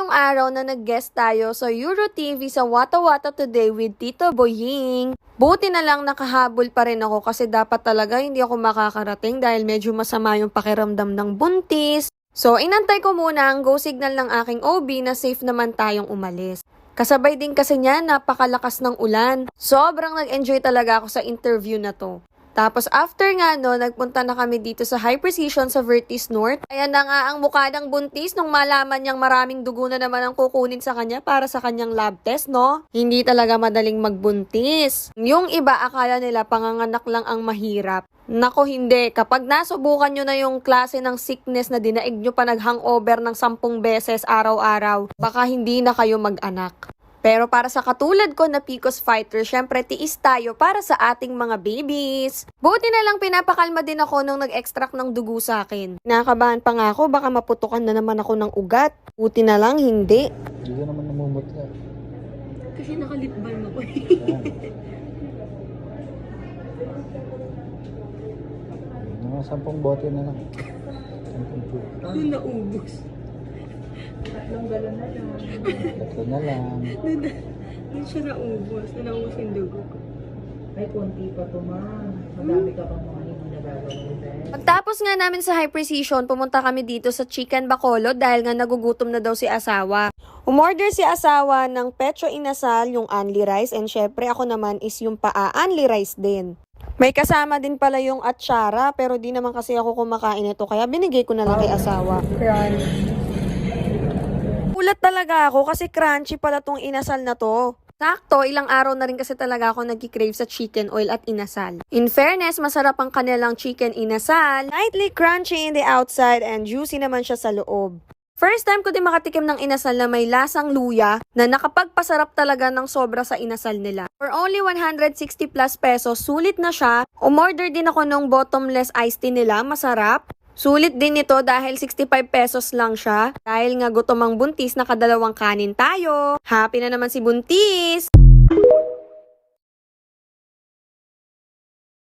ngayong araw na nag-guest tayo sa Euro TV sa Wata Wata Today with Tito Boying. Buti na lang nakahabol pa rin ako kasi dapat talaga hindi ako makakarating dahil medyo masama yung pakiramdam ng buntis. So, inantay ko muna ang go signal ng aking OB na safe naman tayong umalis. Kasabay din kasi niya, napakalakas ng ulan. Sobrang nag-enjoy talaga ako sa interview na to. Tapos after nga no, nagpunta na kami dito sa High Precision sa Vertis North. Ayan na nga ang mukha ng buntis nung malaman niyang maraming dugo na naman ang kukunin sa kanya para sa kanyang lab test, no? Hindi talaga madaling magbuntis. Yung iba akala nila panganganak lang ang mahirap. Nako hindi, kapag nasubukan nyo na yung klase ng sickness na dinaig nyo pa nag-hangover ng 10 beses araw-araw, baka hindi na kayo mag-anak. Pero para sa katulad ko na PCOS fighter, syempre tiis tayo para sa ating mga babies. Buti na lang pinapakalma din ako nung nag-extract ng dugo sa akin. Nakakabahan pa nga ako, baka maputukan na naman ako ng ugat. Buti na lang, hindi. Hindi ka naman namumutla. Kasi nakalip balm ako eh. Mga 10 bote na lang. 10 tube. Ano naubos? Tatlong galon na lang. Tatlo na lang. Hindi siya naubos. Naubos yung dugo ko. May konti pa to, ma'am. Madami ka pang mga hindi nagagawin. Pagtapos nga namin sa High Precision, pumunta kami dito sa Chicken Bacolod dahil nga nagugutom na daw si asawa. Umorder si asawa ng pecho inasal, yung only rice, and syempre ako naman is yung paa only rice din. May kasama din pala yung atsara, pero di naman kasi ako kumakain ito, kaya binigay ko na lang kay asawa. Ulat talaga ako kasi crunchy pala tong inasal na to. Sakto, ilang araw na rin kasi talaga ako nagki-crave sa chicken oil at inasal. In fairness, masarap ang kanilang chicken inasal. Lightly crunchy in the outside and juicy naman siya sa loob. First time ko din makatikim ng inasal na may lasang luya na nakapagpasarap talaga ng sobra sa inasal nila. For only 160 plus pesos, sulit na siya. Umorder din ako ng bottomless iced tea nila, masarap. Sulit din ito dahil 65 pesos lang siya. Dahil nga gutom ang buntis, nakadalawang kanin tayo. Happy na naman si buntis!